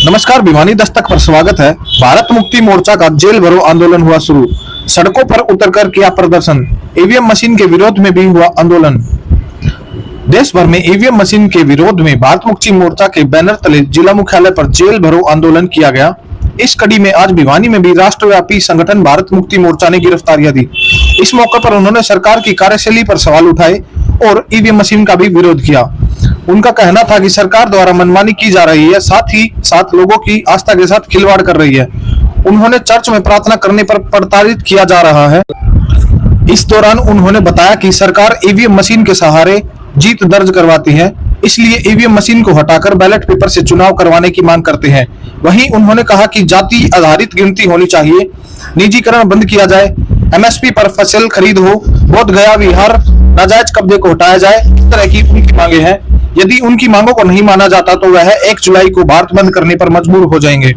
नमस्कार। भिवानी दस्तक पर स्वागत है। भारत मुक्ति मोर्चा का जेल भरो आंदोलन हुआ शुरू। सड़कों पर उतरकर किया प्रदर्शन। ईवीएम मशीन के विरोध में भी हुआ आंदोलन। देश भर में ईवीएम मशीन के विरोध में भारत मुक्ति मोर्चा के बैनर तले जिला मुख्यालय पर जेल भरो आंदोलन किया गया। इस कड़ी में आज भिवानी में भी राष्ट्रव्यापी संगठन भारत मुक्ति मोर्चा ने गिरफ्तारियां दी। इस मौके पर उन्होंने सरकार की कार्यशैली पर सवाल उठाए और ईवीएम मशीन का भी विरोध किया। उनका कहना था कि सरकार द्वारा मनमानी की जा रही है, साथ ही साथ लोगों की आस्था के साथ खिलवाड़ कर रही है। उन्होंने चर्च में प्रार्थना करने पर प्रताड़ित किया जा रहा है। इस दौरान उन्होंने बताया कि सरकार ईवीएम मशीन के सहारे जीत दर्ज करवाती है, इसलिए ईवीएम मशीन को हटाकर बैलेट पेपर से चुनाव करवाने की मांग करते हैं। वहीं उन्होंने कहा कि जाति आधारित गिनती होनी चाहिए, निजीकरण बंद किया जाए, एमएसपी पर फसल खरीद हो, बोध गया बिहार नाजायज कब्जे को हटाया जाए। इस तरह की उनकी मांगे हैं। यदि उनकी मांगों को नहीं माना जाता तो वह 1 जुलाई को भारत बंद करने पर मजबूर हो जाएंगे।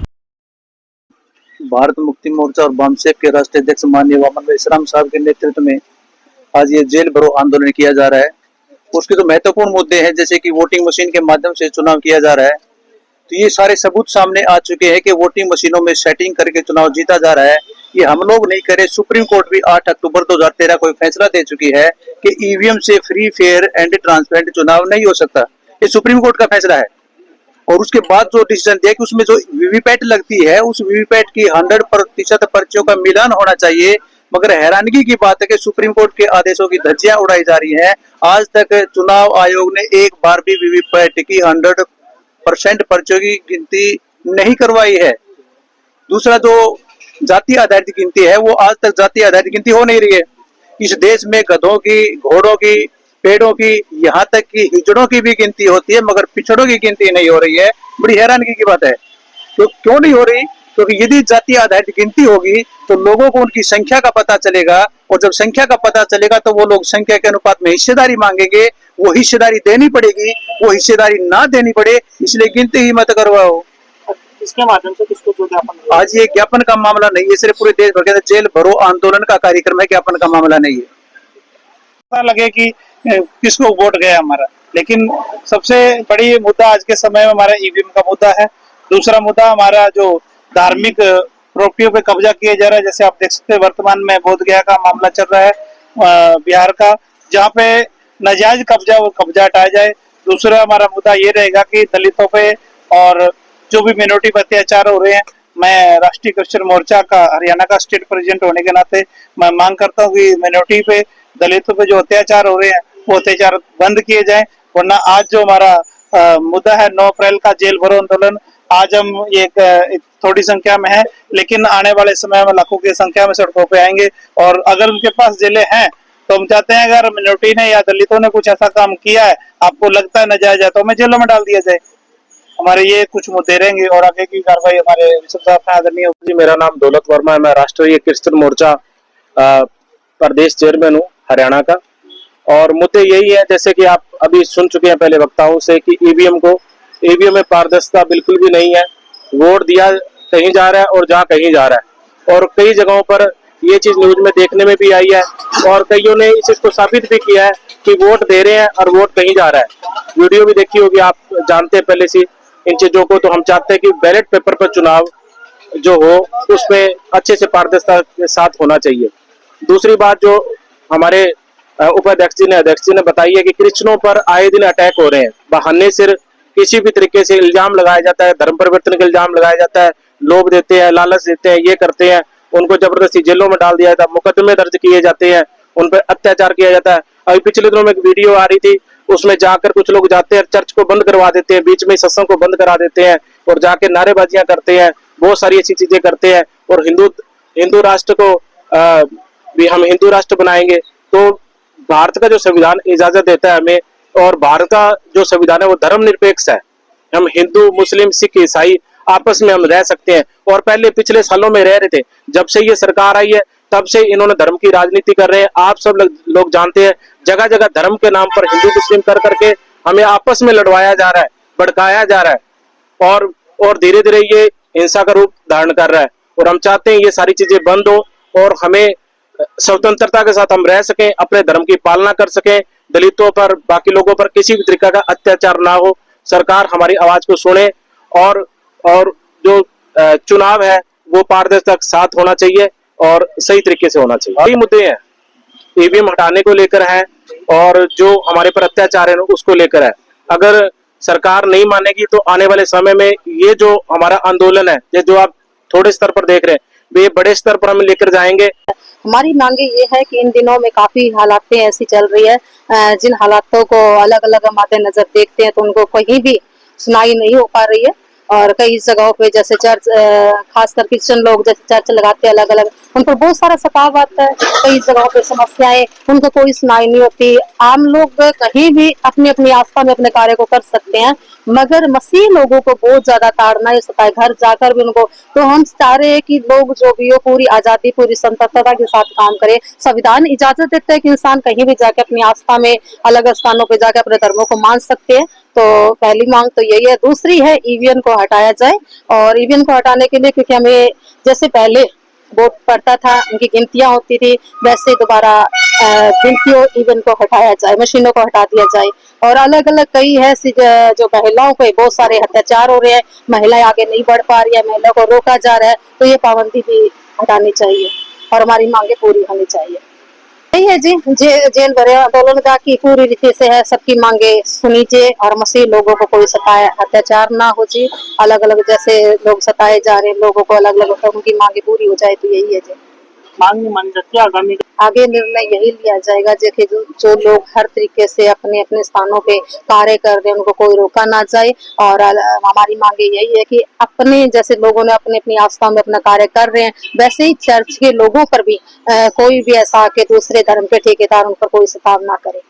भारत मुक्ति मोर्चा और बामसेफ के राष्ट्रीय अध्यक्ष माननीय वामन मेश्राम साहब के नेतृत्व में आज ये जेल भरो आंदोलन किया जा रहा है। उसके जो महत्वपूर्ण मुद्दे हैं, जैसे कि वोटिंग मशीन के माध्यम से चुनाव किया जा रहा है, तो ये सारे सबूत सामने आ चुके हैं कि वोटिंग मशीनों में सेटिंग करके चुनाव जीता जा रहा है। ये हम लोग नहीं करे, सुप्रीम कोर्ट भी 8 अक्टूबर 2013 को फैसला दे चुकी है कि ईवीएम से फ्री, फेयर एंड ट्रांसपेरेंट चुनाव नहीं हो सकता। ये सुप्रीम कोर्ट का फैसला है। और उसके बाद जो डिसीजन दिया कि उसमें जो वीवीपैट लगती है, उस वीवीपैट की 100% पर्चियों का मिलान होना चाहिए। मगर हैरानगी की बात है कि सुप्रीम कोर्ट के आदेशों की धज्जियां उड़ाई जा रही हैं। आज तक चुनाव आयोग ने एक बार भी वीवीपैट की 100% पर्चियों की गिनती नहीं करवाई है। दूसरा, जो जाति आधारित गिनती है, वो आज तक जाति आधारित गिनती हो नहीं रही है। इस देश में गधों की, घोड़ों की, पेड़ों की, यहाँ तक कि हिजड़ों की भी गिनती होती है, मगर पिछड़ों की गिनती नहीं हो रही है। बड़ी हैरानगी की बात है। तो क्यों नहीं हो रही? क्योंकि यदि जाति आधारित गिनती होगी तो लोगों को उनकी संख्या का पता चलेगा, और जब संख्या का पता चलेगा तो वो लोग संख्या के अनुपात में हिस्सेदारी मांगेंगे। वो हिस्सेदारी देनी पड़ेगी, वो हिस्सेदारी ना देनी पड़े, इसलिए गिनती ही मत करवाओ। इसके माध्यम से किसको जो ज्ञापन? आज ये ज्ञापन का मामला नहीं है, सिर्फ पूरे देश भर के जेल भरो आंदोलन का कार्यक्रम है, ज्ञापन का मामला नहीं है। पता लगे कि किसको वोट गया हमारा, लेकिन सबसे बड़ी मुद्दा आज के समय में हमारा ईवीएम का मुद्दा है। दूसरा मुद्दा हमारा जो धार्मिक प्रॉपर्टियों पे कब्जा किया जा रहा है, जैसे आप देख सकते हैं वर्तमान में बोध गया का मामला चल रहा है बिहार का, जहाँ पे नाजायज कब्जा, वो कब्जा हटाया जाए। दूसरा हमारा मुद्दा ये रहेगा कि दलितों पे और जो भी मिनोरिटी पर अत्याचार हो रहे हैं, मैं राष्ट्रीय क्रिश्चियन मोर्चा का हरियाणा का स्टेट प्रेसिडेंट होने के नाते मैं मांग करता हूँ कि मिनोरिटी पे, दलितों पे जो अत्याचार हो रहे हैं वो अत्याचार बंद किए जाएं। वरना आज जो हमारा मुद्दा है 9 अप्रैल का जेल भरो आंदोलन, आज हम एक थोड़ी संख्या में है, लेकिन आने वाले समय में लाखों की संख्या में सड़कों पे आएंगे। और अगर उनके पास जेलें हैं तो हम चाहते हैं अगर मिनोरिटी ने या दलितों ने कुछ ऐसा काम किया है, आपको लगता है नाजायज है, तो हमें जेलों में डाल दिया जाए। हमारे ये कुछ मुद्दे रहेंगे और आगे की कार्रवाई हमारे विशेष साहब आदरणीय। जी, मेरा नाम दौलत वर्मा है। मैं राष्ट्रीय क्रिश्चियन मोर्चा प्रदेश चेयरमैन हूँ हरियाणा का। और मुद्दे यही है, जैसे कि आप अभी सुन चुके हैं पहले वक्ताओं से, कि ईवीएम में पारदर्शिता बिल्कुल भी नहीं है। वोट दिया कहीं जा रहा है और जहाँ कहीं जा रहा है, और कई जगहों पर ये चीज न्यूज में देखने में भी आई है, और कईयों ने इस चीज को साबित भी किया है कि वोट दे रहे हैं और वोट कहीं जा रहा है। वीडियो भी देखी होगी, आप जानते हैं पहले से इन चीजों को। तो हम चाहते हैं कि बैलेट पेपर पर चुनाव जो हो उसमें अच्छे से पारदर्शिता के साथ होना चाहिए। दूसरी बात, जो हमारे उपाध्यक्ष जी ने, अध्यक्ष जी ने बताई है कि क्रिश्चियनों पर आए दिन अटैक हो रहे हैं। बहाने सिर किसी भी तरीके से इल्जाम लगाया जाता है, धर्म परिवर्तन का इल्जाम लगाया जाता है, लोभ देते हैं, लालच देते हैं, ये करते हैं, उनको जबरदस्ती जेलों में डाल दिया जाता है, मुकदमे दर्ज किए जाते हैं, उन पर अत्याचार किया जाता है। अभी पिछले दिनों में एक वीडियो आ रही थी, उसमें जाकर कुछ लोग जाते हैं, चर्च को बंद करवा देते हैं, बीच में सत्संग को बंद करा देते हैं और जाके नारेबाजियां करते हैं, बहुत सारी ऐसी चीजें करते हैं। और हिंदू राष्ट्र को भी हम हिंदू राष्ट्र बनाएंगे। तो भारत का जो संविधान इजाजत देता है हमें, और भारत का जो संविधान है वो धर्मनिरपेक्ष है। हम हिंदू, मुस्लिम, सिख, ईसाई आपस में हम रह सकते हैं, और पहले पिछले सालों में रह रहे थे। जब से ये सरकार आई है तब से इन्होंने धर्म की राजनीति कर रहे हैं। आप सब लोग जानते हैं, जगह जगह धर्म के नाम पर हिंदू मुस्लिम कर करके हमें आपस में लड़वाया जा रहा है, भड़काया जा रहा है, और धीरे धीरे ये हिंसा का रूप धारण कर रहा है। और हम चाहते हैं ये सारी चीजें बंद हो और हमें स्वतंत्रता के साथ हम रह सकें, अपने धर्म की पालना कर सकें, दलितों पर, बाकी लोगों पर किसी भी तरीके का अत्याचार ना हो। सरकार हमारी आवाज को सुने और और जो चुनाव है वो पारदर्शक साथ होना चाहिए और सही तरीके से होना चाहिए। यही मुद्दे हैं, ईवीएम हटाने को लेकर है और जो हमारे पर अत्याचार है उसको लेकर है। अगर सरकार नहीं मानेगी तो आने वाले समय में ये जो हमारा आंदोलन है, ये जो आप थोड़े स्तर पर देख रहे हैं, ये बड़े स्तर पर हम लेकर जाएंगे। हमारी मांगे ये है कि इन दिनों में काफी हालातें ऐसी चल रही है, जिन हालातों को अलग अलग मद्दे नजर देखते हैं तो उनको कहीं भी सुनाई नहीं हो पा रही है। और कई जगहों पे जैसे चर्च, खासकर क्रिश्चियन लोग जैसे चर्च लगाते हैं अलग अलग, उन पर बहुत सारा सताव आता है। कई जगहों पे समस्याएं, उनको कोई सुनाई नहीं होती। आम लोग कहीं भी अपनी अपनी आस्था में अपने कार्य को कर सकते हैं, मगर मसीह लोगों को बहुत ज्यादा ताड़ना है, सताए, घर जाकर भी उनको। तो हम चाह रहे हैं कि लोग जो भी हो पूरी आजादी, पूरी स्वतंत्रता के साथ काम करे। संविधान इजाजत देता है कि इंसान कहीं भी जाके अपनी आस्था में अलग स्थानों पे जाके अपने धर्मों को मान सकते हैं। तो पहली मांग तो यही है। दूसरी है ईवीएम को हटाया जाए, और ईवीएम को हटाने के लिए, क्योंकि हमें जैसे पहले वोट पड़ता था, उनकी गिनतियां होती थी, वैसे दोबारा गिनतियों ईवीएम को हटाया जाए, मशीनों को हटा दिया जाए। और अलग अलग कई है जो महिलाओं पे बहुत सारे अत्याचार हो रहे हैं, महिलाएं आगे नहीं बढ़ पा रही है, महिलाओं को रोका जा रहा है, तो ये पाबंदी भी हटानी चाहिए और हमारी मांगे पूरी होनी चाहिए। यही है जी, जेल भरे आंदोलन का की पूरी रीति से है, सबकी मांगे सुनीजिए और मसीह लोगों को कोई सताए, अत्याचार ना हो जी। अलग अलग जैसे लोग सताए जा रहे हैं, लोगों को अलग अलग उनकी मांगे पूरी हो जाए, तो यही है जी। मांग नहीं मान सकते, आगे निर्णय यही लिया जाएगा जो लोग हर तरीके से अपने अपने स्थानों पे कार्य कर रहे हैं, उनको कोई रोका ना जाए। और हमारी मांगे यही है कि अपने जैसे लोगों ने अपनी अपनी आस्था में अपना कार्य कर रहे हैं, वैसे ही चर्च के लोगों पर भी कोई भी ऐसा आके दूसरे धर्म के ठेकेदार उन पर कोई सताव ना करे।